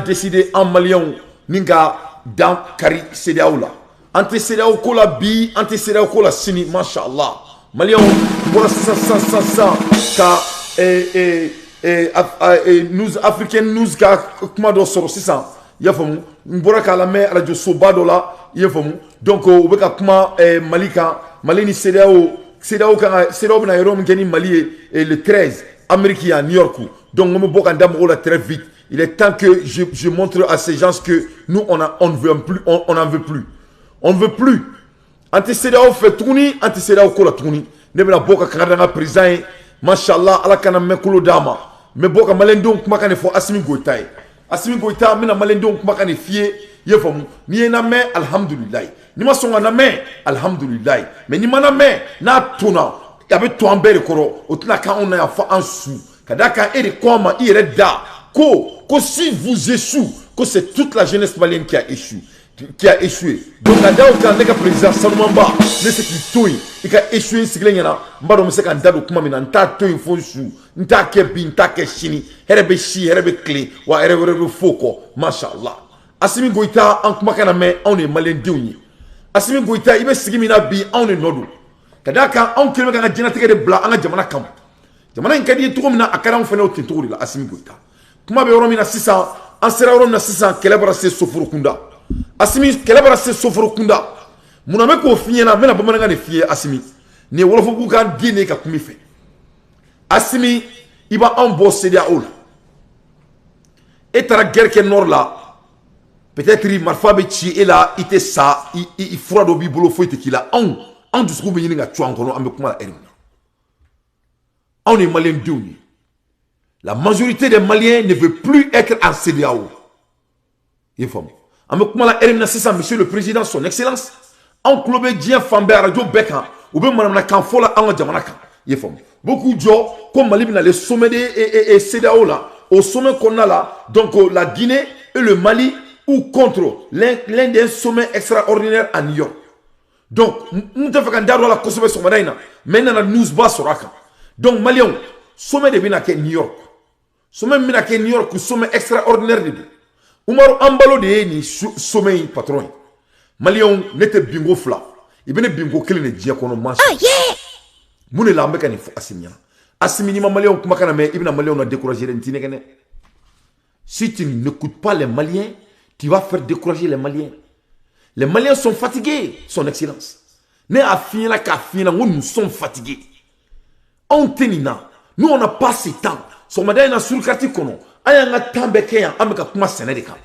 décidé en Malion ninga dans Kari Sedaoula. Ante Sedao kola bi, ante Sedao kola sini, mashallah. Malion, voilà ça, nous Africains, nous comment do soro sisan, yafamu. Mbora ka la mer radio Sobado la, yafamu. Donc obeka kuma Malika, Malini Sedao bna Yoro Mkeni Mali le 13 Amérique à New York. Donc on me boka ndam la très vite. Il est temps que je montre à ces gens que nous on ne veut plus, on n'en veut plus. On ne veut plus. Anti-Sedao fait tourner, anti-Sedao kola tourner. Ne bena boka kadanga président, mashallah, ala kana mekulo dama. Me boka malendon kuma kane fo Assimi Goïta. Assimi Goïta mina malendon kuma kane fie yefamu. Ni na me alhamdulillah. Ni ma songa na me alhamdulillah. Mais ni mana me na tuna yabe to ambere koro otuna ka on a fa ansu. Kadaka ere koma ire da ko si vous échouez, que c'est toute la jeunesse malienne qui a échoué. Donc, quand le président Salomamba, ne sait qui tourne, il a échoué, c'est que l'on a dit que l'on a dit que l'on a dit que l'on a Mashallah. Assimi Goïta, on est malien déuni. Assimi Goïta, il veut se dire on est nodou. Kadaka, on peut me dire que blanc, on a jamana kam. Jamana inkadi tout comme na akara on fait au tintour là, Assimi Goïta. Kuma be yoromina sisan an sera yoromina sisan kɛlɛ bara se soforo kunda Assimi kɛlɛ bara se soforo kunda munna bɛ k'o f'i ɲɛna n bɛna bamanankan de f'i ye Assimi nin ye wolofobugu kan den de ka kuma i fɛ Assimi i b'anw bɔ CEDEAO la e taara guerre kɛ nord la peut-être marifa bɛ ci e la i tɛ sa i fura dɔ b'i bolo foyi tɛ k'i la anw dusukun bɛ ɲini ka cu an kɔnɔ an bɛ kuma la ɛri min na anw de ye maliyɛn denw ye. La majorité des Maliens ne veut plus être en CEDEAO. Il faut. Monsieur le Président, son Excellence, en club Dien Fambe Radio Beka, ou bien Madame Kanfola en Djamanaka. Il faut. Beaucoup de gens, comme Mali, le sommet des CEDEAO là, au sommet qu'on a là, donc la Guinée et le Mali, ou contre l'un des sommets extraordinaires à New York. Donc, nous devons faire la Kosovo Somadaina, maintenant nous bas sur Raka. Donc, Maliens, sommet de Binake New York. Sommet Binake New York, sommet extraordinaire de Umaru Ambalo de ni sommet patron. Maliens n'était bingo fla. Il venait bingo qu'il ne dit qu'on marche. Ah yeah! Moune la mbeka ni fo Assimia. Assimi ni Maliens kuma kana me ibna Maliens na décourager les Tinegane. Si tu n'écoutes pas les Maliens, tu vas faire décourager les Maliens. Les Maliens sont fatigués, son excellence. Ne a fini la ka fini nous sommes fatigués. On tenina. Nous on n'a pas ce temps. Son madame sur le quartier kono. Ayanga tambekeyan ameka kuma sénégal.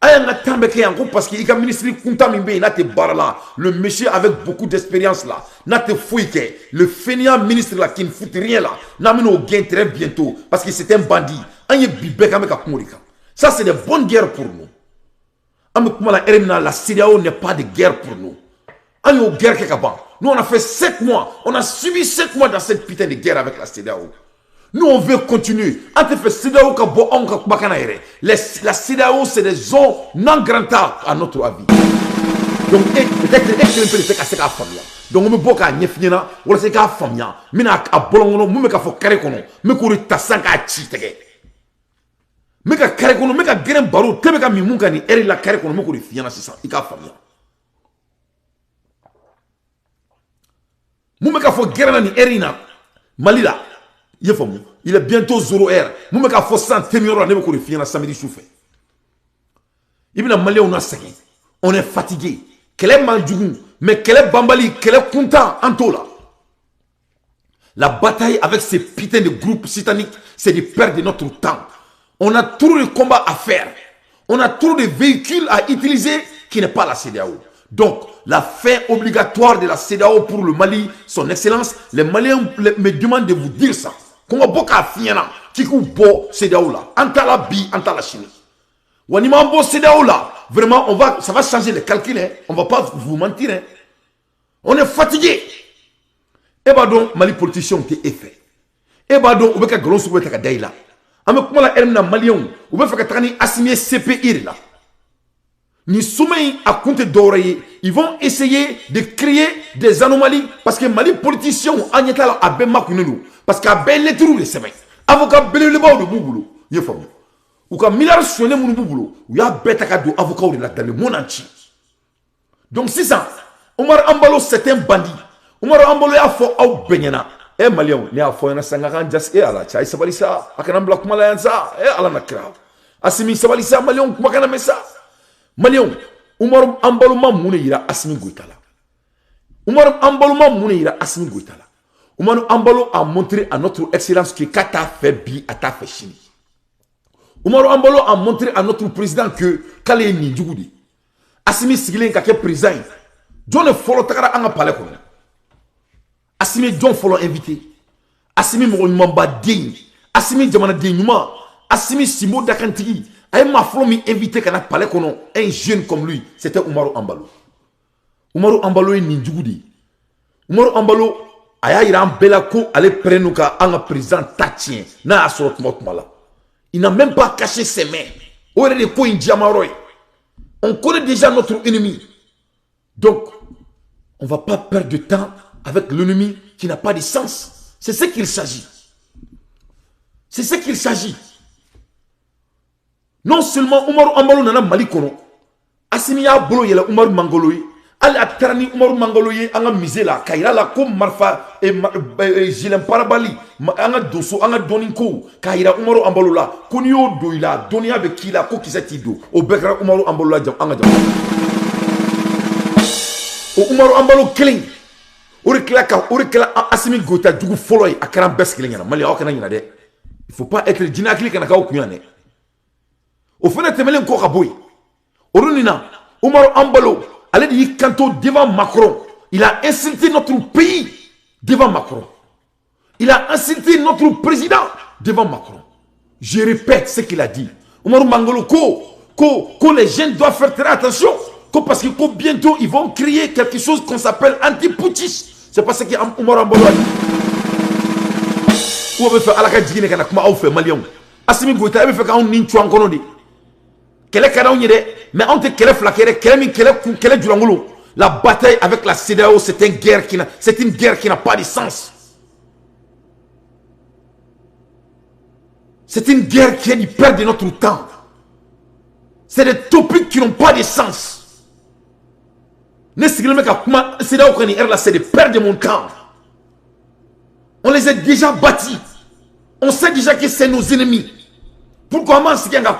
Ayanga tambekeyan parce qu'il y a ministre Kuntamimbe nate barala. Le monsieur avec beaucoup d'expérience là. Nate fouike. Le fainéant ministre là qui ne fout rien là. N'amène au gain très bientôt parce que c'est un bandit. Anye bibek ameka kumurika. Ça c'est de bonnes guerres pour nous. La CEDEAO n'est pas de guerre pour nous. Nous on a fait 7 mois. On a subi 7 mois dans cette putain de guerre avec la CEDEAO. Nous on veut continuer. La CEDEAO c'est des zones non grandes à notre avis. Donc peut-être donc on me boka à Nyefina, ou la seka famia, mina à Bolongo, mumeka fo karekono, me kouri tasanka à chitege. Meka karekono, meka geren baro, tebeka mimunga ni eri la karekono, me kouri fiana sisa, ika famia. Mumeka fo geren ni erina, malila, yefomu, il est bientôt 0h. Mumeka fo 100 temiro, ne me kouri fiana samedi choufe. Ibina malé on a sagi, on est fatigué. Quel est Mandjougou, mais quel est Bambali, quel est Kunta, Antola. La bataille avec ces putains de groupes sataniques, c'est de perdre notre temps. On a trop de combats à faire. On a trop de véhicules à utiliser qui n'est pas la CEDEAO. Donc, la fin obligatoire de la CEDEAO pour le Mali, son excellence, les Maliens me demandent de vous dire ça. Comment boka fiana, qui bo CEDEAO là, antala bi, antala chine. Wanimambo CEDEAO là, vraiment, ça va changer les calculs, hein. On va pas vous mentir, hein. On est fatigué. Et bah donc, Mali politicien qui est fait. Et bah donc, on va faire gros souhait à Daïla. Ame comment la erna Malion, on va faire trani assigner CPI là. Ni soumey à compte d'oreiller, ils vont essayer de créer des anomalies parce que Mali politicien agneta la abema kunenu parce qu'à belle trou les semaines. Avocat belé le bas de boulot. Il faut. Ou ka milliard sonné mon boulot. Ou ya bête à do avocat ou dans le monde entier. Donc c'est ça. Omar Ambalo c'est un bandit. Omar Ambalo a fait au benyana. Eh Malien, ni a fait un sangaran jas e ala. Chai sabalisa. Akana black malayanza. Eh ala nakra. Asimi sabalisa Malien kumakana mesa. Malien. Omar Ambalo ma mune ira Assimi Goïta. Omar Ambalo ma mune ira Assimi Goïta. Omar Ambalo a montré à notre excellence que Kata fait bi à ta fait chini. Omar Ambalo a montré à notre président que Kale ni djugudi. Assimi Sigilen kake président. John follow takara anga palais kono. Assimi John follow invité. Assimi mo mamba ding. Assimi jamana dinguma. Assimi Simo Dakantigi. Aye ma follow mi invité kana palais kono. Un jeune comme lui, c'était Omar Ambalo. Omar Ambalo ni djugudi. Omar Ambalo aya ira bela ko ale prenuka anga président tatien na asoro motmala. Il n'a même pas caché ses mains. On connaît déjà notre ennemi. Donc, on ne va pas perdre de temps avec l'ennemi qui n'a pas de sens. C'est ce qu'il s'agit. C'est ce qu'il s'agit. Non seulement Omar Ambalo nana Malikono, Assimi ya bolo yela Omar Mangoloye, Ali atarani Omar Mangoloye anga misela, kaira la comme Marfa et Gilem Parabali, anga doso anga doninko, kaira Omar Ambalo la, konyo doila, donia be kila ko kisati do, o bekra Omar Ambalo la jam anga jam. O Omar Ambalo killing. Orikla Assimi Goïta du follow a karam bes killing na Mali akana nyina de. Il faut pas être dinakli kana ka okuyane. Au fait de melen ko kaboy. Orunina Omar Ambalo allait dire canto devant Macron. Il a insulté notre pays devant Macron. Il a insulté notre président devant Macron. Je répète ce qu'il a dit. Omar Mangolo que les jeunes doivent faire très attention. Parce que bientôt ils vont créer quelque chose qu'on s'appelle anti-putschiste. C'est parce que Omar Ambalo a dit. Où on veut faire Alaka Djigine kana kuma au fait Malien. Assimi Goïta veut faire quand on ninchu en konondi. Quelle kada on yere mais on te quelle flaquere quelle durangolo. La bataille avec la CEDEAO c'est une guerre qui n'a pas de sens. C'est une guerre qui est du perte de notre temps. C'est des topics qui n'ont pas de sens. C'est de perdre mon temps. On les a déjà bâtis. On sait déjà que c'est nos ennemis. Pourquoi on s'est dit il y a un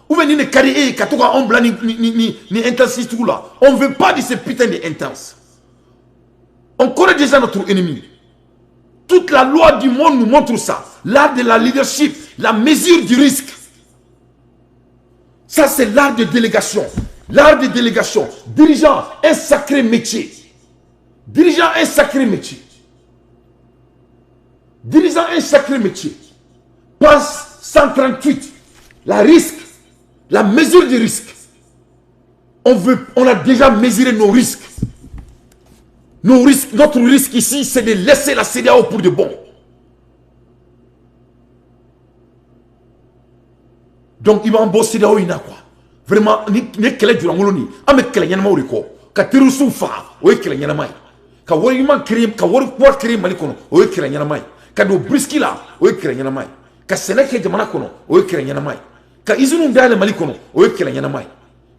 ou bien ni carré katoka on blanc ni intensité tout là. On veut pas de ces putains d'intenses. On connaît déjà notre ennemi. Toute la loi du monde nous montre ça. L'art de la leadership, la mesure du risque. Ça c'est l'art de délégation. L'art de délégation. Dirigeant, un sacré métier. Dirigeant, un sacré métier. Dirigeant, un sacré métier. Passe 138. La risque. La mesure du risque. On a déjà mesuré nos risques. Notre risque ici, c'est de laisser la CEDEAO pour de bon. Donc, il va en bosser CEDEAO, il n'a quoi. Vraiment, ni kele du langoloni. Ame kele yanama uriko. Ka tirusu fa. Oye kele yanamai. Ka wari man créer, ka wari kwa créer malikono. Oye kele yanamai. Ka do briski la. Oye kele yanamai. Ka seneke jamana kono. Oye kele yanamai. Ka izunu ndale malikono. Oye kele yanamai.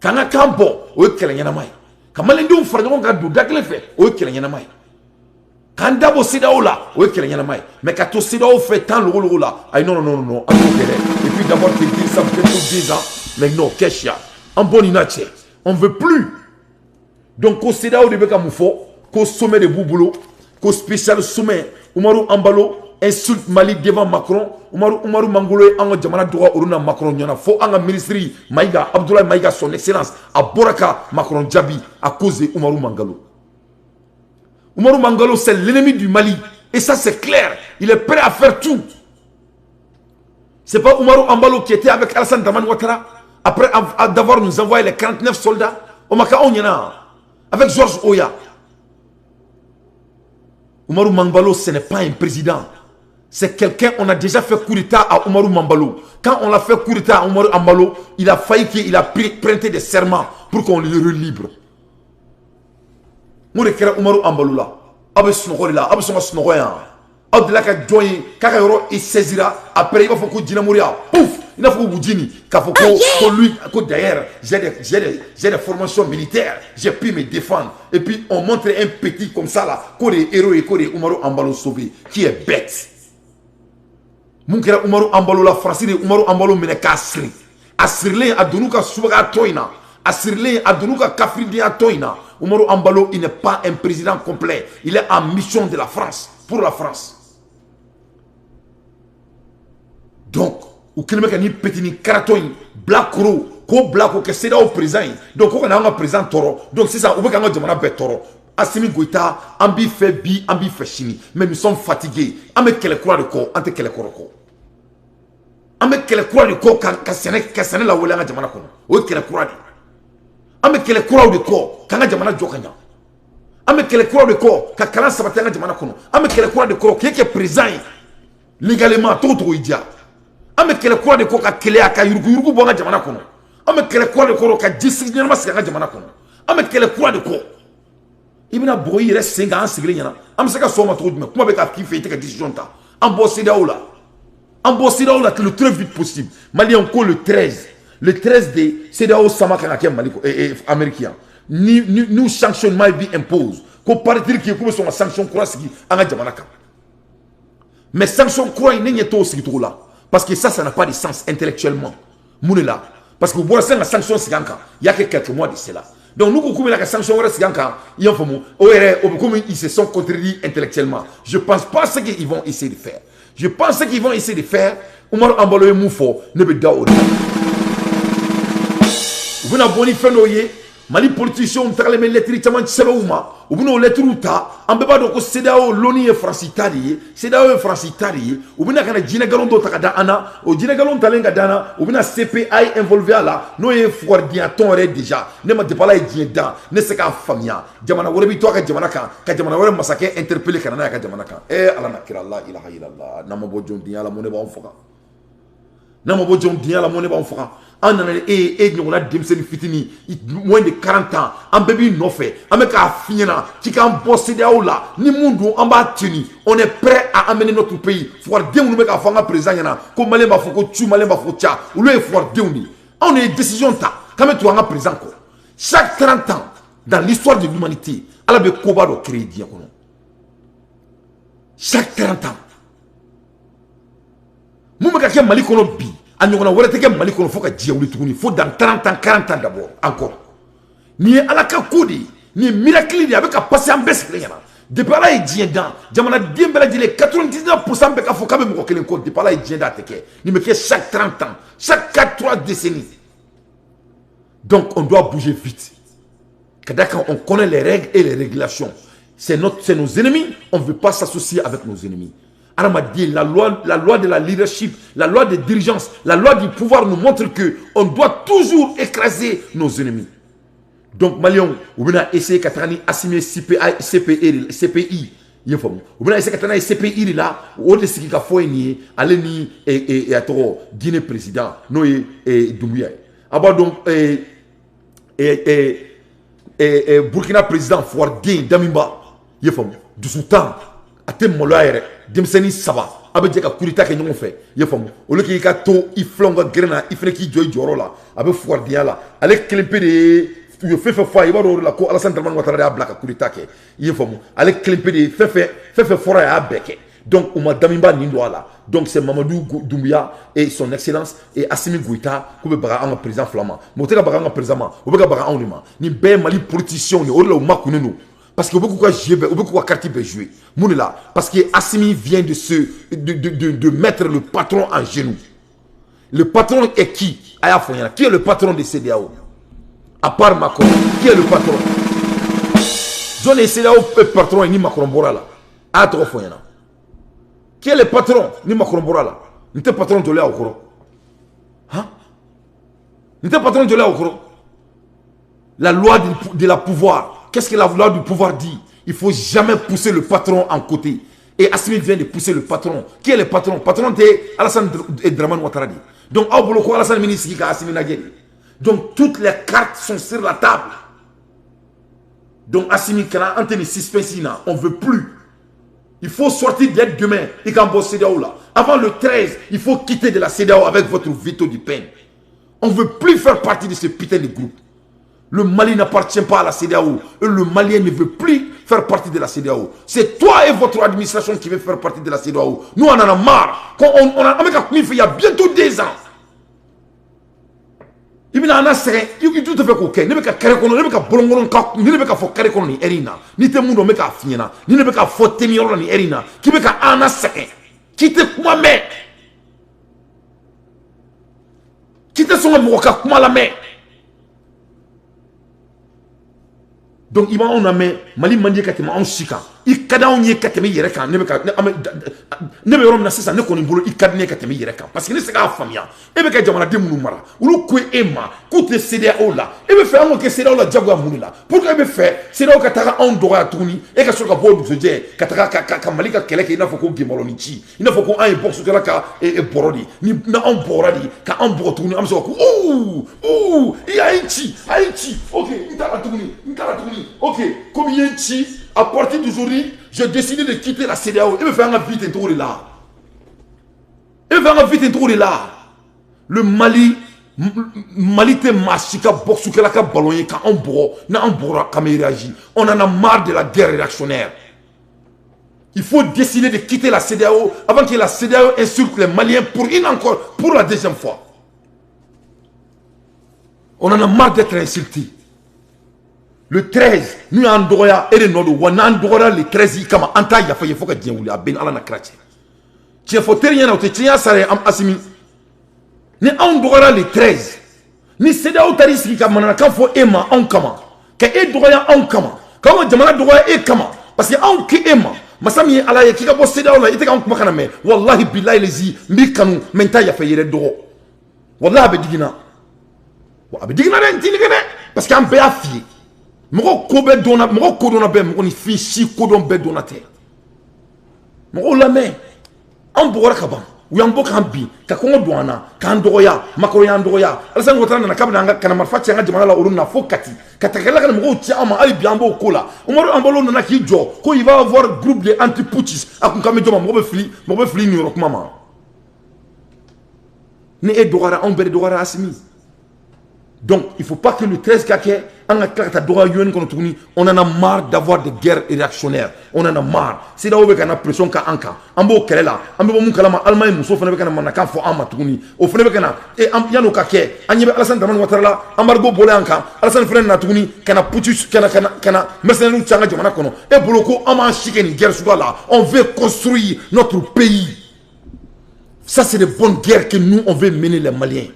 Ka nga kambo. Oye kele yanamai. Kamalende ou faranyon ka do dakle fe o kele nyana mai kanda bo sida o la o kele nyana mai mais ka to sida o fait tant lo la ay non et puis d'abord tu dis ça peut être 10 ans mais non kesha en bonne inache on veut plus donc au sida o de beka mufo ko sommet de bouboulo ko spécial sommet Umaru Ambalo insulte Mali devant Macron. Umaru Mangolo anga jamana droit oruna Macron nyana fo anga ministre Maïga Abdoulaye Maïga son excellence à Boraka Macron Djabi à cause de Umaru Mangalo. Umaru Mangalo c'est l'ennemi du Mali et ça c'est clair, il est prêt à faire tout. C'est pas Umaru Ambalo qui était avec Alassane Dramane Ouattara après d'avoir nous envoyé les 49 soldats au Maka Onyana avec Georges Oya. Umaru Mangalo ce n'est pas un président. C'est quelqu'un, on a déjà fait coup d'état à Umaru Mangalo. Quand on a fait coup d'état à Umaru Mangalo, il a failli qu'il a prêté des serments pour qu'on le relibre. Moi, je Umaru Mangalo là. Abe Snogori là, Abe Soma Snogoyan. Au-delà de joindre, quand il saisira, après il va faut que Dina Mouria, pouf, il va faut que Boudjini, qu'il faut que lui, que derrière, j'ai des formations militaires, j'ai pu me défendre. Et puis on montre un petit comme ça là, que les héros et que les Umaru Ambalo sauvé, qui est bête. Mon kera Umaru Ambalo la France, Umaru Ambalo mene kasri. Asirle adunuka subaga toina. Asirle adunuka kafridi toina. Umaru Ambalo, il n'est pas un président complet. Il est en mission de la France, pour la France. Donc, ou qu'il me ni petit ni karatoin, blakuro, ko blako que c'est là au président. Donc, on a un président toro. Donc, c'est ça, on veut qu'on ait un toro. Assimi Goïta, ambi fait bi, ambi fait chini. Mais nous sommes fatigués. Ame quelle croix de corps, ante quelle croix de corps. Ame quelle croix de corps, quand la wala jamana kono. O quelle croix de. Ame quelle croix de corps, quand jamana jokanya. Ame quelle croix de corps, quand kalan sabatanga jamana kono. Ame quelle croix de corps, qui est président légalement, tout idia. Ame quelle croix de corps, quand kele aka yurugu bonga jamana kono. Ame quelle croix de corps, quand discipline masanga jamana kono. Ame quelle croix de corps. Il y a des gens qui sont en train de se faire. Je sais que c'est un peu de temps. Comment est-ce qu'il fait une décision? En bossé là. En bossé là, le plus vite possible. Mali encore le 13. Le 13 de CEDEAO Samakanakia américain. Nous sanctionnement impose. Qu'on parle de qui est une sanction croissante en Djamanaka. Mais sanction croissante n'est pas aussi là. Parce que ça n'a pas de sens intellectuellement. Mounela. Parce que vous voyez la sanction il y a quelques mois de cela. Donc nous, comme la sanction ils se sont contredits intellectuellement. Je ne pense pas ce qu'ils vont essayer de faire. Je pense qu'ils vont essayer de faire. Omar Ambalo Moufo ne be daoud. Vous n'avez pas fait noyer. Mali politicien on t'a les lettres taman sebaouma. Ou vous n'avez lettres uta. En beba donc CEDEAO l'oni est francitari. CEDEAO est francitari. Ou vous n'avez pas de galon d'autre ana. Ou dîner galon talenga dana. Ou vous n'avez CPI involvé à la. Nous y fort diaton déjà. Ne m'a pas là et dien ne se ka famia. Jamana worebi toi ka jamana ka. Ka jamana wore masake interpellé kanana ka jamana ka. Allah nakira Allah ilaha illallah. Namabo jondi ala mone ba onfoka. Namabo jondi ala mone ba onfoka. On a fitini moins de 40 ans en bébé non fait avec un finina qui can bosser là ni monde en bas tenu on est prêt à amener notre pays faut dire nous mettre à faire un président yana comme malé ba foko tu malé ba focha ou le faut dire on est décision ta quand tu as un président quoi chaque 30 ans dans l'histoire de l'humanité ala be koba do crédit kono chaque 30 ans mu me ka mali kono bi il faut dans 30 ans, 40 ans d'abord, encore. Ni à la Kakoudi, ni miracle, il y avait qu'à passer en baisse. Depuis là, il dit dans, Jamana Diembela dit 99% de faut quand même que le code, depuis là, il dit dans, il me fait chaque 30 ans, chaque 4-3 décennies. Donc, on doit bouger vite. Quand on connaît les règles et les régulations, c'est nos ennemis, on ne veut pas s'associer avec nos ennemis. La loi de la leadership, la loi de dirigeance, la loi du pouvoir nous montre que on doit toujours écraser nos ennemis. Donc, Malion, vous avez essayé de assumer CPI. Vous avez essayé de CPI là, vous avez essayé de aller ni Guinée président, Noé et Doumbouya. Donc, Burkina président, Fouardin, Damimba, du sultan. Ate moloyere demseni saba abe je ka kurita ke nyongo fe ye famu o le ki ka to i flonga grena i fene ki joy joro la abe fuardia la ale klempe de yo fefe fa i baro la ko Alassane Dramane Ouattara ya blaka kurita ke ye famu ale klempe de fefe fora ya beke donc o madamimba nindo ala donc c'est Mamadou Doumbouya et son excellence et Assimi Goïta ko be baga en président flamand mo te ka baga en président o be ka baga en lima ni be mali politicien ni o le makunenu. Parce que beaucoup de quartiers peuvent jouer. Parce que Assimi vient de mettre le patron en genoux. Le patron est qui? Qui est le patron de CEDEAO? À part Macron. Qui est le patron? John et CEDEAO est patron et ni Macron Borala. Qui est le patron? Ni Macron Borala. Ni te patron de l'État au courant. Hein? Ni te patron de l'État au courant. La loi de la pouvoir. Qu'est-ce que la loi du pouvoir dit? Il ne faut jamais pousser le patron en côté. Et Assimi vient de pousser le patron. Qui est le patron? Le patron c'est Alassane Dramane Ouattara. Donc, Alassane Ministre qui a Assimi Nagé. Donc, toutes les cartes sont sur la table. Donc, Assimi Kana, Antony Sispensina, on ne veut plus. Il faut sortir dès demain. Et quand vous CEDEAO là. Avant le 13, il faut quitter de la CEDEAO avec votre veto du pain. On ne veut plus faire partie de ce putain de groupe. Le Mali n'appartient pas à la CEDEAO. Et le Malien ne veut plus faire partie de la CEDEAO. C'est toi et votre administration qui veut faire partie de la CEDEAO. Nous, on en a marre. On a il y a bientôt 2 ans. Il y a un serré, il y a tout fait coquet. Il y a un carré, il y a un bolongon, il y a un carré ni erina. Ni te mundo meka fiena, ni ne beka fote mioro ni erina. Qui beka ana serré. Qui te quoi mais? Qui te sont moka kuma la mais? Donc il on a mis Mali mandi katema on shika. I kada on ye kateme yere kan ne beka ne be rom na sesa ne koni bolo I kadne kateme yere kan parce que ne se ka famia e be ka jamana de munu mara ulu ko ema koute CEDEAO la e be faire on que CEDEAO la jago amuni la pour que be faire CEDEAO ka taka on doga tuni e ka soka bo du je ka taka ka malika kele ke ina fo ko gemolo ni chi ina fo ko ay box kala ka e borodi ni na on borodi ka on borotuni am so ko i aichi OK ndara tuni OK comme yenti à partir d'aujourd'hui, j'ai décidé de quitter la CEDEAO. Il me fait un vite un là. Le Mali te machika boxukela ka ballonné quand on bro, na on bora comme il réagit. On en a marre de la guerre réactionnaire. Il faut décider de quitter la CEDEAO avant que la CEDEAO insulte les Maliens pour la deuxième fois. On en a marre d'être insultés. Le 13, nous en Doya et le Nord, on a le 13, comme Anta Yafa, il faut que Dieu vous ben ala na krache. Tu faut rien au tien sare am asimi. Ni en Doya le 13. Ni CEDEAO tarisi qui kamana kan fo ema en kama. Ka e Doya en kama. Quand jamana Doya e kama parce que en ki ema. Masami ala ya kika bo CEDEAO la ite kan kuma kana me. Wallahi billahi lezi mbi kanu menta Yafa yere do. Wallahi abedigina. Wa abedigina ntini gene parce que am be afi. Moko kobe dona be moko ni fichi kodon be donateur moko lame an bogora kaban uyambo kambi ka kongo douana kan doya makoro ya ndoya alasa ngotana na kabna nga kana marfati nga jamana la uruna fokati katakela kana moko ti ama ali biambo kola umaro ambolo na kijo ko il va avoir groupe de anti-putschistes akunkame joma moko be fli ni yorok mama ne e dogara on bere dogara asimi. Donc, il ne faut pas que le 13 kake, on en a marre d'avoir des guerres réactionnaires. On en a marre. C'est là où on a pression qu'à Anka. Ambo Kelela, Ambo Mukalama, Allemagne, Mousso, Fenebekana, Manaka, for Amatuni, au Fenebekana, et Yano Kake, Agnebe Alassane Daman Ouattara, Amargo Boleanka, Alassane Fren Natuni, Kana Putus, Kana, Messenou Tchanga Jamanakono, et Boloko, Aman Chiken, guerre là. On veut construire notre pays. Ça, c'est de bonnes guerres que nous, on veut mener les Maliens.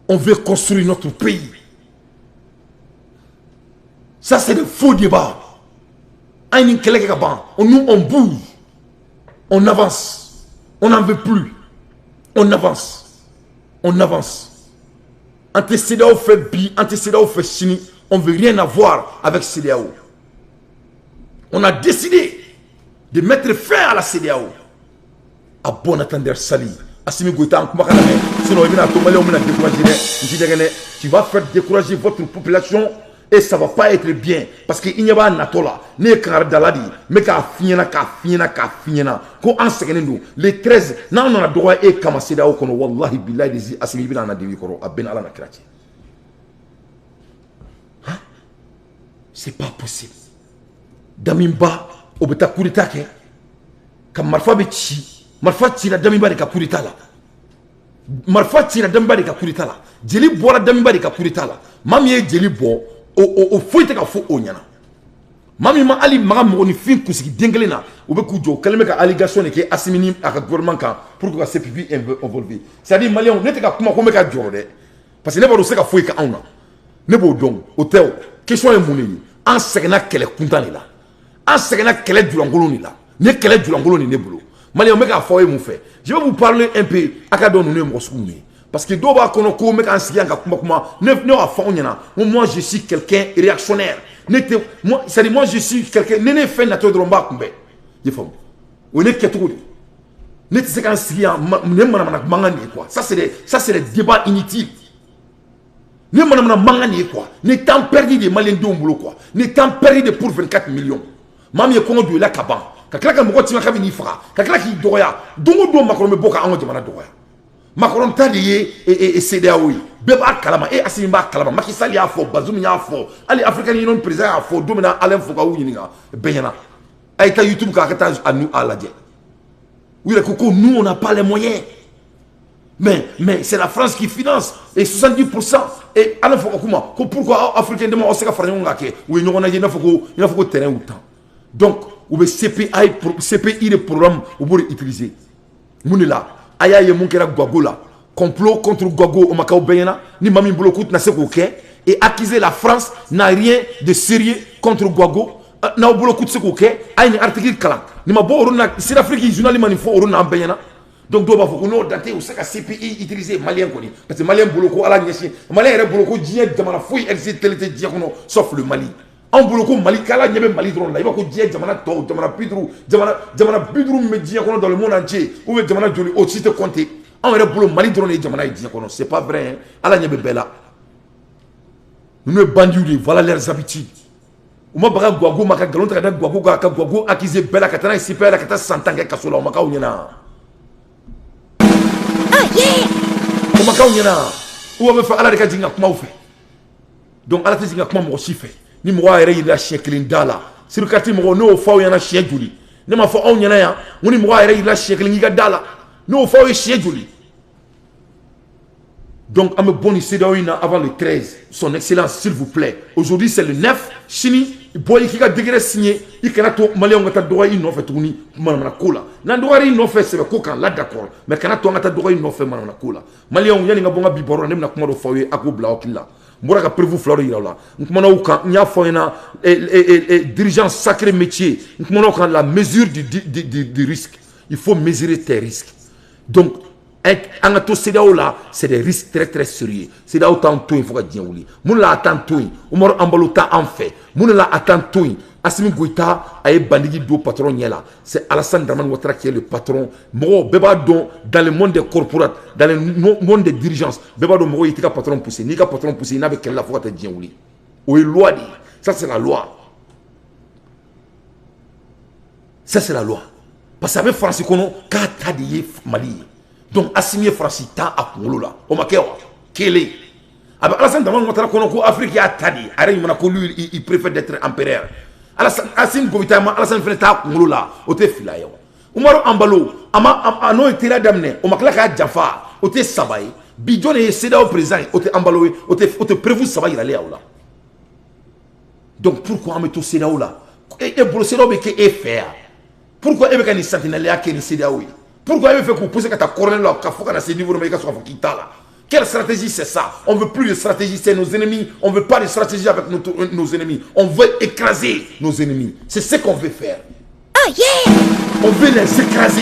On veut construire notre pays. Ça, c'est de faux débats. Nous, on bouge. On avance. On n'en veut plus. On avance. On avance. Entre CEDEAO fait bi, entre CEDEAO fait chini, on ne veut rien avoir avec CEDEAO. On a décidé de mettre fin à la CEDEAO. À bon entendeur Sali. Assimi Goïta, sinon tu vas faire décourager votre population et ça ne va pas être bien. Parce qu'il n'y a pas de Natola, ni de Karadaladi, mais qu'à finir, qu'on en s'est nous. Les 13, nous on a droit et comme c'est là où on a Wallahi Billahi, Assimi Bin Anadi, à Ben Alana Krati. C'est pas possible. Damimba, Obeta Kuritake, comme Marfa Bechi. Marfa tira Damimba de Kakurita la. Marfa tira Damimba de Kakurita la. Jeli boira Damimba de Kakurita la. Mami e jeli bo o foite ka fo onyana. Mami ma ali maga ni fin kusiki dengele na. Obe kujo kaleme ka allégation ke asimini aka gouvernement kan pour que ce public involvé. C'est-à-dire malien ne te ka kuma ko me ka jorde. Parce que ne ba do se ka foi ka ona. Ne bo don hotel question e muneli. An segna kele kuntani la. An segna kele dulangolo ni la. Ne kele dulangolo ni ne bolo. Malien me ka foye mon fait. Je vais vous parler un peu akadon nous moscoumé parce que doba kono ko me kan siya ka kuma ne a fa onyana. Moi je suis quelqu'un réactionnaire. Moi c'est moi je suis quelqu'un ne fait na to dromba kumbe. Je femme. On est ketoude. Ne te kan siya ne mana mangani quoi. Ça c'est des débats inutiles. Ne mana mangani quoi. Ne temps perdu de Maliens d'Ombolo quoi. Ne temps perdu de pour 24 millions. Mami kono de la kaban. ka kila ka mɔgɔ tima ka bɛ n'i faga ka kila k'i dɔgɔya don o don Macron bɛ bɔ ka an ka jamana dɔgɔya Macron ta de ye CEDEAO ye bɛɛ b'a kalama Assimi b'a kalama Macky Sall y'a fɔ Bazoum y'a fɔ hali African Union président y'a fɔ don min na Alain Fogaou ɲininka bɛɛ ɲɛna a ye taa YouTube k'a ka taa a lajɛ u yɛrɛ ko nous on n'a pas les moyens mais c'est la France qui finance et 70% et Alain Fogaou kuma ko pourquoi Africain dama aw se ka fara ɲɔgɔn kan kɛ u ye ɲɔgɔn lajɛ i n'a fɔ ko terrain y'u tan donc u bɛ CPI de programme u b'o de utiliser mun de la a y'a ye mun kɛra Guago la complot contre Guago o ma k'aw bɛɛ ɲɛna ni maa min bolo k'u tɛna se k'o kɛ et accuser la France n'a rien de sérieux contre Guago n'aw bolo k'u tɛ se k'o kɛ a ye nin article kalan nin ma bɔ olu na Sud-Afrique journal ma nin fɔ olu n'an bɛɛ ɲɛna donc dɔw b'a fɔ ko n'o dante u se ka CPI utiliser malien kɔni parce que malien bolo ko ala ɲɛsin malien yɛrɛ bolo ko diɲɛ jamana foyi RC télé tɛ diɲɛ kɔnɔ sauf le Mali an bolo ko Mali k'ala ɲɛ bɛ Mali dɔrɔn la i b'a ko diɲɛ jamana tɔw jamana 50 jamana 50 min bɛ diɲɛ kɔnɔ dans le monde entier ou bien jamana joli o si tɛ compter an yɛrɛ bolo Mali dɔrɔn de ye jamana ye diɲɛ kɔnɔ c'est pas vrai hein ala ɲɛ bɛ bɛɛ la ninnu ye bandits de voilà leurs habitudes u ma baga Guago ma ka nkalon ta ka da Guago kan ka Guago accuser bɛɛ la ka taa n'a ye CPI la ka taa 100 ans kɛ kaso la o ma k'aw ɲɛna o ma k'aw ɲɛna ou bɛ fɛ ala de ka jigin ka kuma aw fɛ donc ala tɛ jigin ka kuma mɔgɔ si fɛ ni mɔgɔ yɛrɛ yirila siɲɛ kelen da la sur carte mɔgɔ n'o fɔ aw ɲɛna siɲɛ joli ne ma fɔ aw ɲɛna yan ko ni mɔgɔ yɛrɛ yirila siɲɛ kelen k'i ka da la n'o fɔ aw ye siɲɛ joli donc an bɛ bɔ ni CEDEAO in na avant le 13 son excellence s'il vous plaît aujourd'hui c'est le 9 sini bɔ i k'i ka décret signé i kana to maliyɛnw ka taa dɔgɔya i nɔfɛ tuguni manamana ko la n'an dɔgɔyara i nɔfɛ sɛbɛ ko kan là d'accord mais kana to an ka taa dɔgɔya i nɔfɛ manamana ko la maliyɛnw yanni n ka bɔ n ka bi baro la ne bɛna kuma dɔ fɔ aw ye a k'o bila aw hakili la n bɔra ka prévu fila dɔ yira aw la n kumana o kan n y'a fɔ aw ɲɛna dirigeant sacré métier n kumana o kan la mesure du risque il faut mesurer tes risques donc an ka to CEDEAO la c'est des risques très très sérieux CEDEAO t'an to yen fo ka diɲɛ wuli mun la a t'an to yen Umaru Ambalo ta an fɛ mun la a t'an to yen Assimi Goïta a ye bandigi don patron ɲɛ la c'est Alassane Dramane Ouattara qui est le patron mɔgɔw bɛɛ b'a dɔn dans le monde des corporates dans le monde des dirigeances bɛɛ b'a dɔn mɔgɔw i t'i ka patron pousser n'i ka patron pousser n'a bɛ kɛlɛ la fo ka taa diɲɛ wuli o ye loi de ye ça c'est la loi ça c'est la loi parce que a bɛ Faransi kɔnɔ k'a ta de ye Mali ye donc Assimi ye Faransi ta a kunkolo la o ma kɛ wa kelen a bɛ Alassane Dramane Ouattara kɔnɔ ko Afrique y'a ta de ye a yɛrɛ ɲuman ko lui il préfère d'être empereur Assimi Goïta ma Alassane fɛnɛ t'a kunkolo la o tɛ fila ye wa Umaru Ambalo a n'o ye teriya daminɛ o ma tila k'a janfa o tɛ saba ye bi jɔn de ye CEDEAO président ye o tɛ Ambalo ye o tɛ prévu saba yiralen aw la donc pourquoi an bɛ to CEDEAO la e bolo CEDEAO bɛ kɛ e fɛ yan pourquoi e bɛ ka nin sentinelle kɛ ni CEDEAO ye pourquoi il veut que vous posez que ta colonel là, qu'il faut qu'on a ces niveaux de médias soit qui là. Quelle stratégie c'est ça? On veut plus de stratégie, c'est nos ennemis. On veut pas de stratégie avec nos ennemis. On veut écraser nos ennemis. C'est ce qu'on veut faire. Oh yeah! On veut les écraser.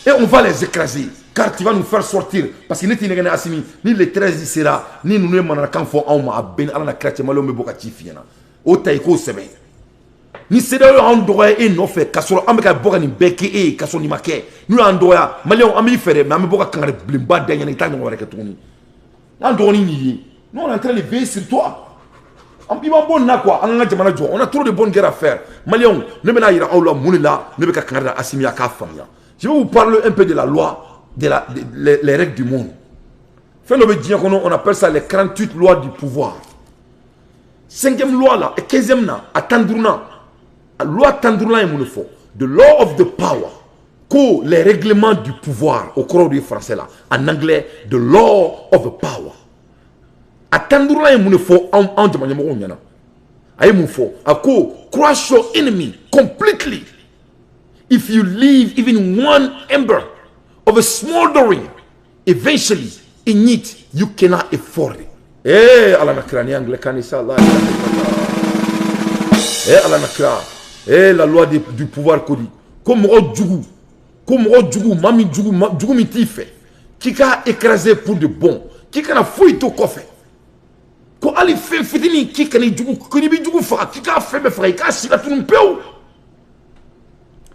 Et on va les écraser. Car tu vas nous faire sortir. Parce que nous sommes Assimi. Ni le 13 il sera. Ni nous ne sommes pas en train de ben ala na chrétien malo me boka tifiena. O taiko sebe. Ni CEDEAO an dɔgɔya e nɔfɛ k'a sɔrɔ an bɛ ka bɔ ka nin bɛɛ kɛ e ye k'a sɔrɔ nin ma kɛ n'u y'an dɔgɔya maliyɛnw an b'i fɛ dɛ mais an bɛ bɔ ka kangari bilenba da ɲɛna i t'a ɲɔgɔn wɛrɛ kɛ tuguni n'an dɔgɔnin y'i ye nous on est en train de veiller sur toi i b'an bɔ nin na quoi an ka jamana jɔ on a trop de bonnes guerres à faire maliyɛnw ne bɛna yira aw la mun de la ne bɛ ka kangari da Assimi a k'a faamuya je vais vous parler un peu de la loi les règles du monde fɛn dɔ bɛ diɲɛ kɔnɔ on appelle ça les 48 lois du pouvoir 5e loi la 15e na a 15 loi tandruna est mon fort. The law of the power. Que les règlements du pouvoir au cours du français là. En anglais, the law of the power. A tandruna est mon fort en jamani mo nyana. Aye mon fort. A ko crush your enemy completely. If you leave even one ember of a smoldering, eventually in it you cannot afford it. Eh, ala nakrani anglais kanisa Allah. Eh, ala nakra. Et la loi du pouvoir kodi comme mami djougou mi ti fait qui a écrasé pour de bon qui a fouillé to kofé ko ali fait fitini qui a djougou ko ni bi djougou fa qui a fait me frère ka sila tout peu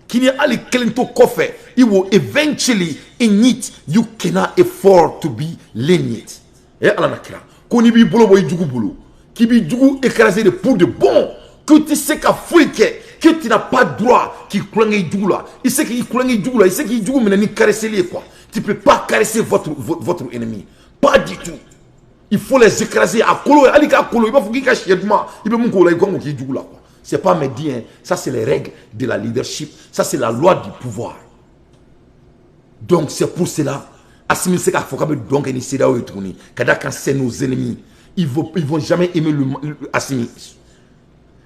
qui ni ali kelento kofé it will eventually in it you cannot afford to be lenient et ala nakra ko ni bi bolo boy djougou bolo qui bi djougou écrasé de pour de bon que tu sais qu'a fouillé que tu n'as pas droit qu'il clangue du là. Il sait qu'il clangue du là, il sait qu'il joue mais il caresser les quoi. Tu peux pas caresser votre ennemi. Pas du tout. Il faut les écraser à colo, à colo, il va faut qu'il cache moi. Il peut me coller comme qui joue là quoi. C'est pas me dire, hein. Ça c'est les règles de la leadership, ça c'est la loi du pouvoir. Donc c'est pour cela, Assimi Seka Fokabe donc et Niseda Oetouni, quand c'est nos ennemis, ils vont jamais aimer Assimi.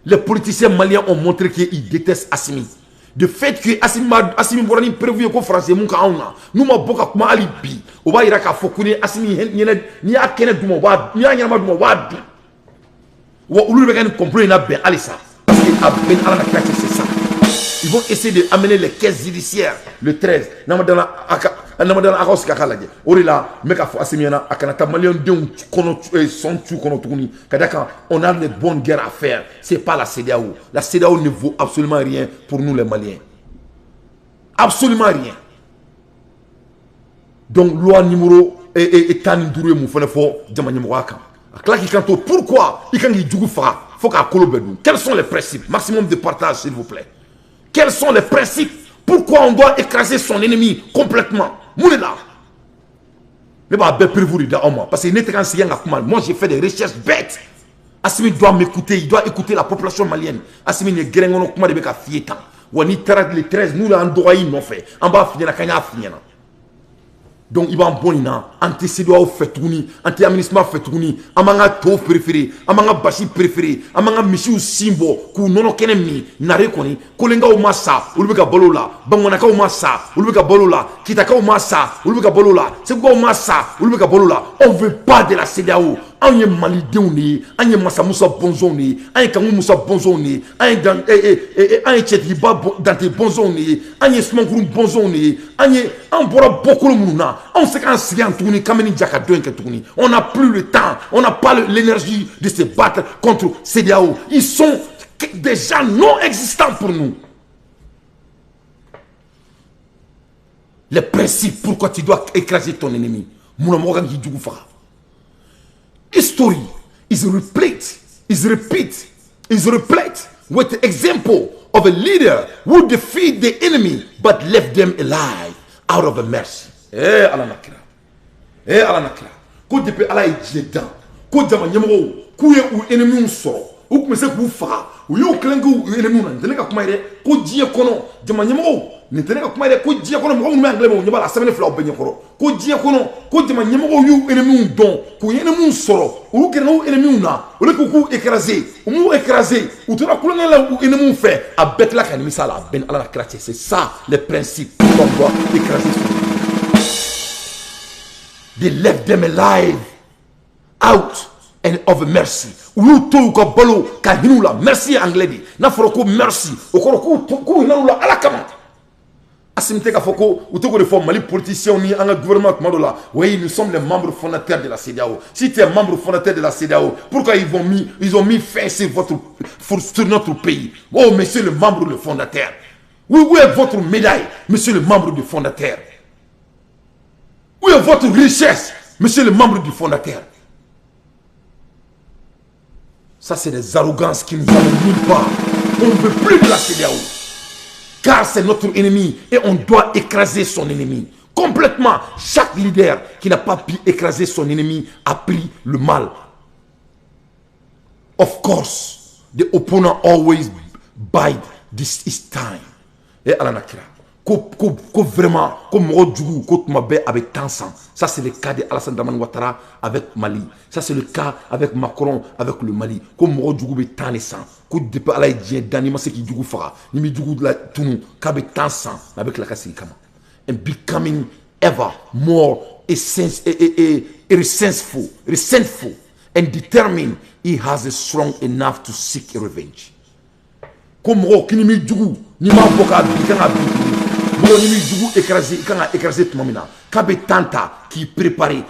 Les politiciens maliens ont montré qu'ils détestent Assimi. De fait que Assimi Borani prévu que français mon kauna, nous ma boka kuma alibi, on va ira ka fokuni Assimi ni a kene duma wa ni a nyama duma wa du. Wa ulu be kan comprendre na ben alisa. Parce que ben ala na cracher c'est ça. Ils vont essayer d'amener les caisses judiciaires le 13. Namadana Akos Kakalage. Orila, Mekafo Assimiana, Akanata Malion de son tu konotuni. Kadaka, on a les bonnes guerres à faire. C'est pas la CEDEAO. La CEDEAO ne vaut absolument rien pour nous les Maliens. Absolument rien. Donc, loi numéro et Tanindoué Moufenefo, Djamanyamouaka. Pourquoi il faut qu'à Kolobedou. Quels sont les principes? Maximum de partage, s'il vous plaît. Quels sont les principes? Pourquoi on doit écraser son ennemi complètement? Moulila. Parce que moi j'ai fait des recherches bêtes. Assimi doit m'écouter, il doit écouter la population malienne. Assimi ne grengono kuma de beka fieta. Wani tarak les 13 nous là en droit non fait. En bas finir la kanya finir. Donc il va en bon ina, antécédent au fetouni, anti-aménagement fetouni, amanga to préféré, amanga bashi préféré, amanga michi simbo, ku nono kenemi, nare koni, kolenga o massa, ulubeka bolola, bangonaka o massa, ulubeka bolola, kitaka o massa, ulubeka bolola, c'est quoi o massa, ulubeka bolola. On veut pas de la CEDEAO. On est malidéouni, on est massa moussa bonzoni, on est kamou moussa bonzoni, on est tchètriba dans tes bonzoni, on est smangourou bonzoni, on est en bora beaucoup le mouna, on sait qu'en sien tourni, kameni djaka doenke tourni. On n'a plus le temps, on n'a pas l'énergie de se battre contre CEDEAO. Ils sont des gens non existants pour nous. Les principes, pourquoi tu dois écraser ton ennemi. Mouna qui du fera. History is replete with the example of a leader who defeated the enemy but left them alive out of a mercy. Alanakira. Alanakira. Ko depuis ala ijedan. Ko jama nyemo ku ye u ennemi so. U kumese ku fa. U yo klengu ennemi na. Ndelega kuma ire ko die kono jama nyemo. Ndelega kuma ire ko die kono mo mu anglais mo nyaba la semene fla obenye koro. Ko die kono ko jama nyemo yu ennemi don. Ko ennemi soro. U kena u ennemi na. U le ku écraser. U mu écraser. U tora kulanga la u ennemi fait a bet la kanimi sala ben ala na c'est ça les principes qu'on doit écraser. They left them alive out and of mercy. Ulu to ko bolo ka hinula merci anglais di. Na foroko merci. Okoro ko hinula ala kama. Asimte ka foko utoko de forme Mali politicien ni un gouvernement madola. Oui, nous sommes les membres fondateurs de la CEDEAO. Si tu es membre fondateur de la CEDEAO, pourquoi ils ont mis fin sur notre pays? Oh monsieur le membre le fondateur. Oui, où est votre médaille, monsieur le membre du fondateur? Où est votre richesse, monsieur le membre du fondateur? Ça, c'est des arrogances qui nous amènent nulle part. On ne veut plus de la CEDEAO. Car c'est notre ennemi et on doit écraser son ennemi. Complètement. Chaque leader qui n'a pas pu écraser son ennemi a pris le mal. Of course, the opponent always bide this time. Et Alanakira. Vraiment, comme Rodjougou, avec Tansan. Ça, c'est le cas de Alassane Dramane Ouattara avec Mali. Ça, c'est le cas avec Macron, avec le Mali. Comme Rodjougou, avec Tansan. Comme depuis Alaïdien, Danima, c'est qui Djougou Fara. Nimi Djougou de la Tounou, avec Tansan, avec la Kassi Kama. And becoming ever more resentful, and determined, he has a strong enough to seek revenge. Comme Kinimi Djougou, Nima Boka, Bikanga Bikanga. Écrasé tout le monde. Kabe tanta qui préparait.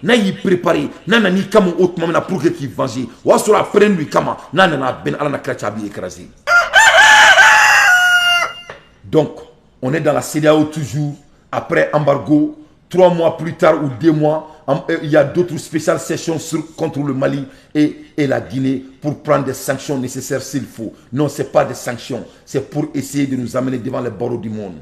Na y préparé. Nana ni kamo autre moment pour que qui venger. Ou sur la prenne lui kama. Nana ben ala na krachabi écrasé. Donc, on est dans la CEDEAO toujours après embargo. 3 mois plus tard ou 2 mois, il y a d'autres spéciales sessions contre le Mali et la Guinée pour prendre des sanctions nécessaires s'il faut. Non, ce n'est pas des sanctions. C'est pour essayer de nous amener devant les barreaux du monde.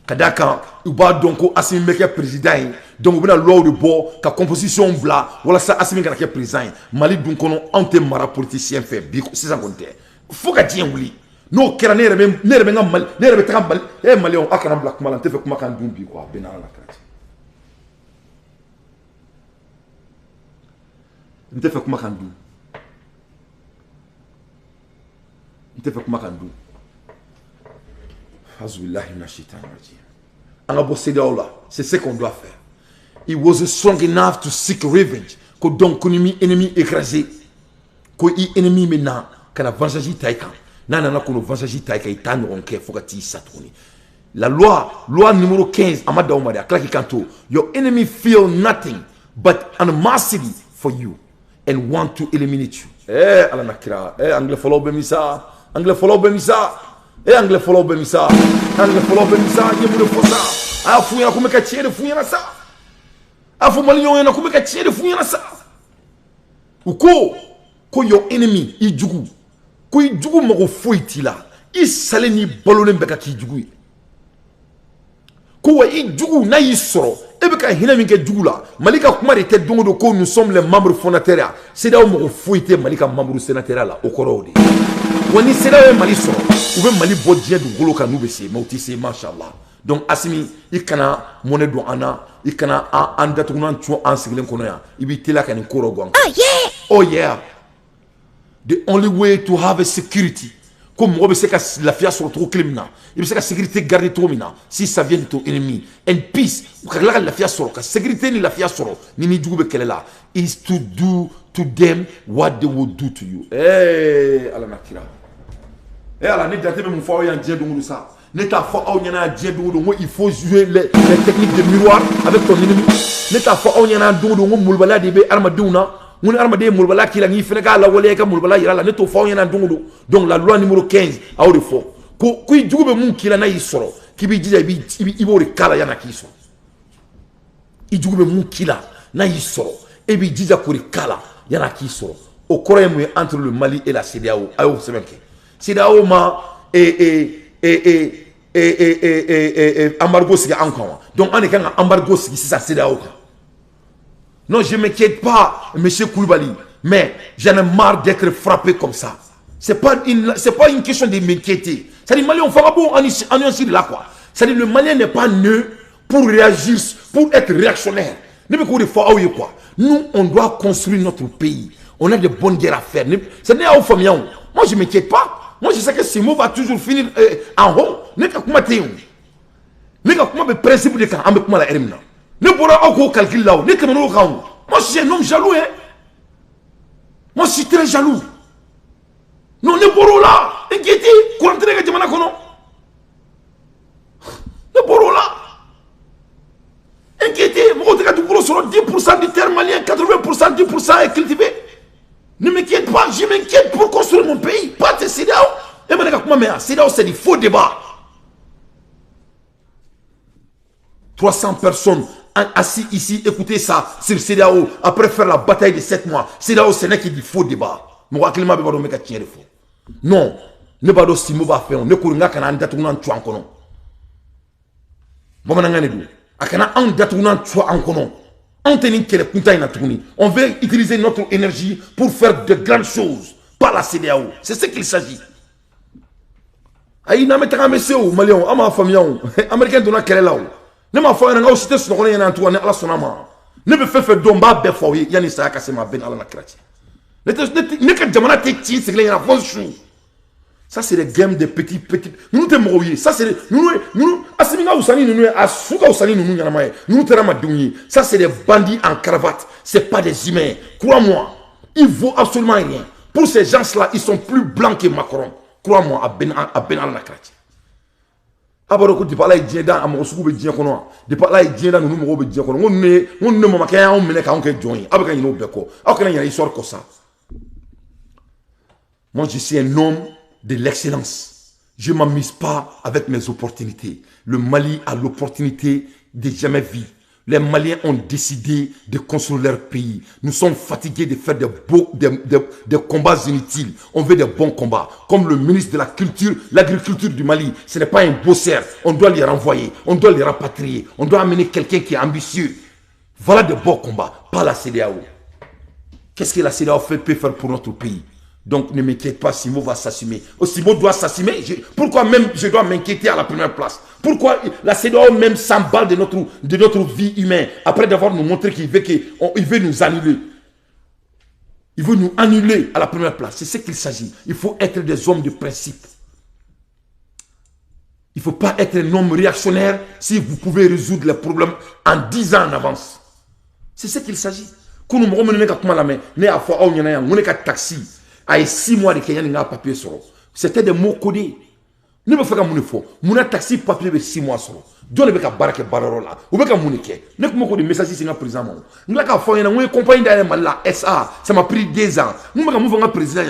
Kadaka, il va donc Assimi Meke président. Donc, il y a loi de bord, la composition bla, voilà ça, Assimi Meke président. Mali, donc, on te mara politicien fait, c'est ça qu'on dit. Faut que tu aies no kera ne yɛrɛ bɛ Mali ne yɛrɛ bɛ taga Mali maliyɛnw a kana bila kuma la n tɛ fɛ kuma kan dun bi quoi bɛn n'Ala la kɛra ten n tɛ fɛ kuma kan dun n tɛ fɛ kuma kan dun hazubilahi mina shaitan rajim an ka bɔ CEDEAO la c'est ce qu'on doit faire. He was strong enough to seek revenge ko donc ko ni mi ennemi écrasé ko i ennemi maintenant kana vengeance ta i kan. La loi numéro 15, your enemy feel nothing but animosity for you and want to eliminate you. Ala nakira, angle follow bemisa, angle follow bemisa, angle follow bemisa, angle follow bemisa, yemuno fosa. Afu yana kumeka tiere fu yana sa. Afu malion yana kumeka tiere fu yana sa. Uko ko your enemy ijugu. Ko i jugu mago foyi t'i la i salen ni balolen bɛ ka k'i jugu ye ko wa i jugu n'a y'i sɔrɔ e bɛ ka hinɛ min kɛ jugu la Mali ka kuma de tɛ don o don ko nous sommes les membres fondateurs CEDEAO mago foyi tɛ Mali ka membre sénateur la o kɔrɔ o de wa ni CEDEAO ye Mali sɔrɔ u bɛ Mali bɔ diɲɛ dugukolo kan n'u bɛ se mais u tɛ se machallah. Donc Assimi i kana monnaie don an na i kana an datugunan cun an sigilen kɔnɔ yan i b'i teliya ka nin ko dɔ gan. Oh yeah. The only way to have a security, comme on veut que la fia soit trop criminelle, il veut que la sécurité garde trop mina, si ça vient de ton ennemi, and peace, la fia soit, la sécurité ni la fia soit, ni du qu'elle est là, is to do to them what they will do to you. Eh, ala nakira. Eh, ala ne date même fois où il y a un dieu de ça. Ne ta fois où il y a un dieu de il faut jouer les techniques de miroir avec ton ennemi. Ne ta fois où il y a un dieu de moulbala de armadouna. Mon armade moulbala qui l'a mis feneka la wale ka moulbala ira la neto fa yana dungudo. Donc la loi numéro 15 a au fo ko jugu be mun kila na yisoro ki bi jija bi bo re kala yana kiso i jugu be mun kila na yisoro e bi jija ko re kala yana kiso o koroye mu entre le Mali et la CEDEAO ayo sebenke CEDEAO ma embargo sigi encore donc on est quand embargo sigi ça CEDEAO. Non, je ne m'inquiète pas, M. Koulibaly, mais j'en ai marre d'être frappé comme ça. Ce n'est pas une question de m'inquiéter. C'est-à-dire, le Malien, on fera bon en nuance de là, quoi. C'est-à-dire, le Malien n'est pas né pour réagir, pour être réactionnaire. Nous, on doit construire notre pays. On a de bonnes guerres à faire. Ce n'est pas aux familles. Moi, je ne m'inquiète pas. Moi, je sais que ce mot va toujours finir en haut. Ne pas comment tu es. Ne pas comment le principe de quand on la hermina. Ne pourra pas calculer là. Ne pas moi, je suis un homme jaloux. Hein? Moi, je suis très jaloux. Non, ne pourra là. Inquiété. Quand tu es là, ne pourra là. Inquiété. Moi, tu es sur 10% du terre malien, 80%, 10% est cultivé. Ne m'inquiète pas. Je m'inquiète pour construire mon pays. Pas de CEDEAO. Et maintenant, CEDEAO, c'est des faux débats. 300 personnes assis ici, écoutez ça, sur CEDEAO, après faire la bataille de 7 mois. CEDEAO, ce n'est que du faux débat. Non, ne pas de si va faire, ne courir qu'à un datounan tu en connais. On veut utiliser notre énergie pour faire de grandes choses, pas la CEDEAO. C'est ce qu'il s'agit. Aïe, n'a pas de Malion, à ma famille, américain de la Kérélaou. Ne m'a fait un aussi sur le rien Antoine à la sonama. Ne me fait domba befoui, Yannis a cassé ma ben à la crête. Ne que Jamana Teti, c'est la chou. Ça, c'est des games de petits. Nous te mourir. Ça, c'est nous. Assimina Oussani, nous, Asuka Oussani, nous, Yanamae. Nous te ramadouni. Ça, c'est des bandits en cravate. C'est pas des humains. Crois-moi, ils vaut absolument rien. Pour ces gens-là, ils sont plus blancs que Macron. Crois-moi, à Ben à la crête. Abaroko di pala idjenda amosuku be djien kono di pala idjenda nunu mo be djien kono on ne mo makaya on mene ka on ke join abaka yino beko akana yana histoire ko ça. Moi je suis un homme de l'excellence. Je ne m'amuse pas avec mes opportunités. Le Mali a l'opportunité de jamais vivre. Les Maliens ont décidé de construire leur pays. Nous sommes fatigués de faire des combats inutiles. On veut des bons combats. Comme le ministre de la Culture, l'agriculture du Mali, ce n'est pas un bosseur. On doit les renvoyer, on doit les rapatrier. On doit amener quelqu'un qui est ambitieux. Voilà de bons combats, pas la CEDEAO. Qu'est-ce que la CEDEAO peut faire pour notre pays? Donc ne m'inquiète pas, Simo va s'assumer. Simo doit s'assumer. Pourquoi même je dois m'inquiéter à la première place? Pourquoi la CEDEAO même s'emballe de notre vie humaine après d'avoir nous montré qu'il veut nous annuler? Il veut nous annuler à la première place. C'est ce qu'il s'agit. Il faut être des hommes de principe. Il ne faut pas être un homme réactionnaire si vous pouvez résoudre les problèmes en 10 ans en avance. C'est ce qu'il s'agit. Quand nous avons taxi. À 6 mois de Kenya n'a papier sur. C'était des mots codés. Ne me fais pas mon faux. Mon taxi papier de 6 mois sur. Dieu ne veut pas barrer barola. Ou bien mon équipe. Ne me fais pas message ici dans président. Nous l'avons fait une compagnie d'ailleurs SA. Ça m'a pris 2 ans. Nous m'avons fait un président.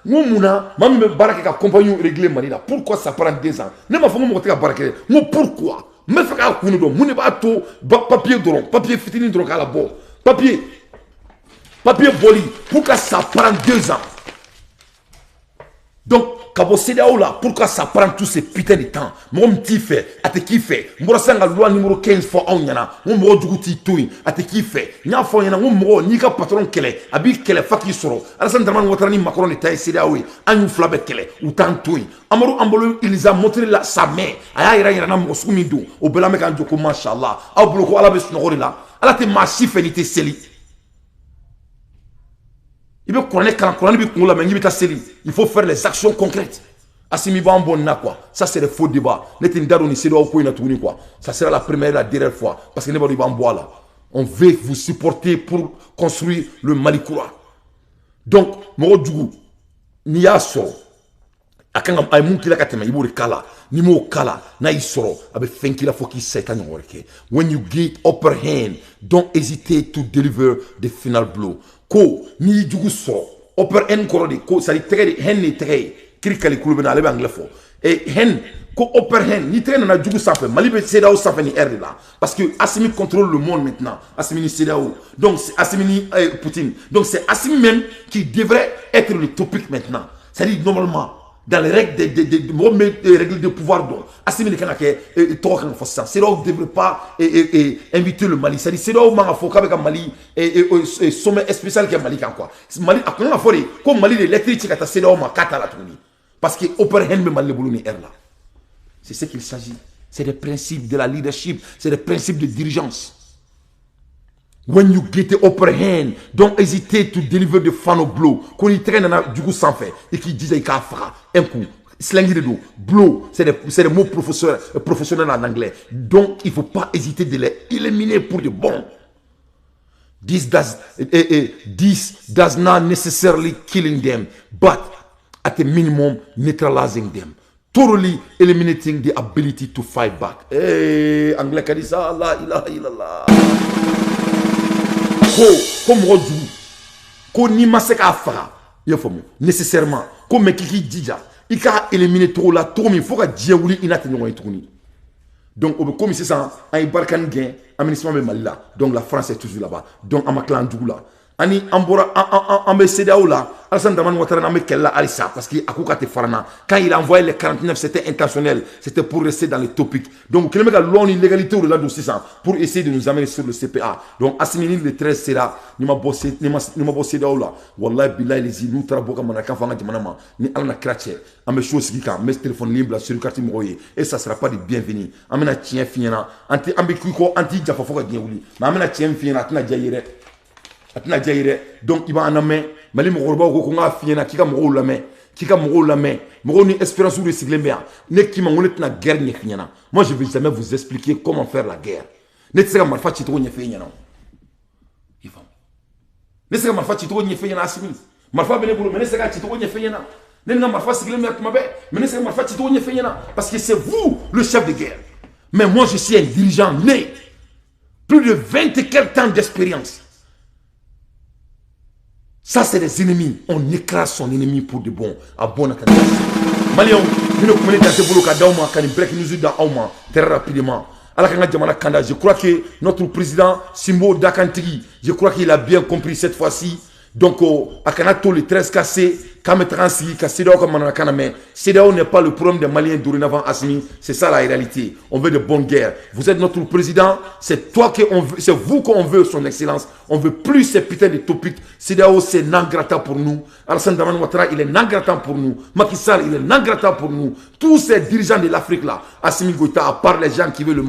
Nous mouna, moi me barrer la compagnie réglée Manila. Pourquoi ça prend 2 ans? Ne me fais pas mon barrer. Moi pourquoi? Me fais pas qu'on nous donne. Mon n'est pas tout papier drôle, papier fitini drôle à la boue. Papier boli. Pourquoi ça prend 2 ans? Donc, Kabo CEDEAO là, pourquoi ça prend tous ces putains de temps? Moi, je fait, à te qui fait. Moi, je la loi numéro 15 fois en yana. Moi, je suis à te qui fait. Nya fois yana, moi, ni ka patron kele. Abi kele faki soro. Alassane Dramane Ouattara ni Macron était CEDEAO. Anyu flabe kele. Ou tant touin. Amaro Ambolo, il les a montré là sa main. Aya ira yana mo sumido. Au belame kan joko machallah. Au bloko ala bes nogori là. Ala te massif nité seli. Il faut faire les actions concrètes. Ça c'est le faux débat. Ça sera la première et la dernière fois. Parce que on veut vous supporter pour construire le Malikoura. Donc, Morodjougou, Niaso, Akanga Aymukila Katema, Ibo Kala, Nimo Kala, Naisoro, Abe Fenkila Foki Setan Worke. When you get upper hand, don't hesitate to deliver the final blow. Ko ni jugu so upper end korodi ko sari tege hen ni tege kirikali kulubena ale anglais fo et hen ko upper hand ni tege na jugu safe malibe CEDEAO safe ni erdi là parce que Assimi contrôle le monde maintenant. Assimi ni CEDEAO, donc c'est Assimi ni Poutine, donc c'est Assimi même qui devrait être le topic maintenant. C'est-à-dire normalement dans les règles des règles de pouvoir donc Assimi ni kanake tokan fo ça CEDEAO ne devrait pas inviter le Mali. C'est-à-dire CEDEAO manga fo ka Mali et sommet spécial qui est Mali quoi. Mali a qu'on a fait comme Mali l'électricité qui a CEDEAO ma kata la tourni parce que opère hen me Mali bouloni er là. C'est ce qu'il s'agit. C'est des principes de la leadership, c'est des principes de dirigeance. When you get the upper hand, don't hesitate to deliver the final blow. Quand il traîne du coup sans fait et qu'il disait qu'il a fait un coup, slangy de dos, blow, c'est des mots professionnels en anglais. Donc il ne faut pas hésiter de les éliminer pour de bon. This does not necessarily killing them, but at a minimum neutralizing them. Totally eliminating the ability to fight back. Hey, anglais qui dit ça, la ilaha illallah. Comme Rodou, qu'on n'y m'a pas fait, nécessairement, comme qui dit il a éliminé trop la trop, il faut que Dieu voulait il a tenu tourné. Donc, comme c'est ça, un barcan gain, un ministère de Mali là, donc la France est toujours là-bas, donc à ma clan du là. Ani ambora ambe CEDEAO là, Alassane Dramane Ouattara n'a qu'elle là Alissa parce qu'il a coupé Farana. Quand il a envoyé les 49, c'était intentionnel, c'était pour rester dans les topics. Donc, il y a une illégalité au-delà de 600 pour essayer de nous amener sur le CPA. Donc, Assimini le 13 sera, ni ma bossé CEDEAO là. Wallahi billahi les nous traboka manaka fanga de manama, ni alna krache, ambe chose qui quand mes téléphones libres sur le quartier moye et ça sera pas de bienvenue. Amena tien finana, anti ambe kuiko anti jafa foka diawuli. Mais amena tien finana tna jaire. Donc il va en amener mais les morobas ko nga fiena kika moro lame kika moro lame moro ni espérance ou recycler bien ne qui m'a na guerre ni fiena. Moi je vais jamais vous expliquer comment faire la guerre. Ne tsaka marfa chito ni fiena non il va ne tsaka marfa chito ni fiena asimi marfa bene bulu ne tsaka chito ni fiena ne nga marfa cycler bien mabe mais ne tsaka marfa chito ni fiena parce que c'est vous le chef de guerre mais moi je suis un dirigeant né plus de 20 et quelques ans d'expérience. Ça, c'est des ennemis. On écrase son ennemi pour de bon. À bon entendeur. Maliens, nous ne pouvons pas très rapidement. Je crois que notre président Simbo Dakantigi, je crois qu'il a bien compris cette fois-ci. Donc, à Kanato, le 13 cassé, Kametransi, Kassidao comme Manakaname, Sidao n'est pas le problème des Maliens dorénavant Assimi, c'est ça la réalité. On veut de bonnes guerres. Vous êtes notre président, c'est toi qu'on veut, c'est vous qu'on veut, son excellence. On veut plus ces putains de topiques. Sidao, c'est non grata pour nous. Alassane Dramane Ouattara, il est non grata pour nous. Macky Sall, il est non grata pour nous. Tous ces dirigeants de l'Afrique là, Assimi Goïta, à part les gens qui veulent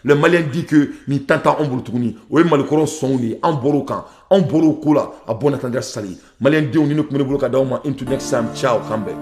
le Malien dit que ni tanta ombrutuni, ou Malikoron sont ni en Borokan. On boro kula a bon attendre sali malien diw ni no kumene bolo ka dawma into next time ciao kambe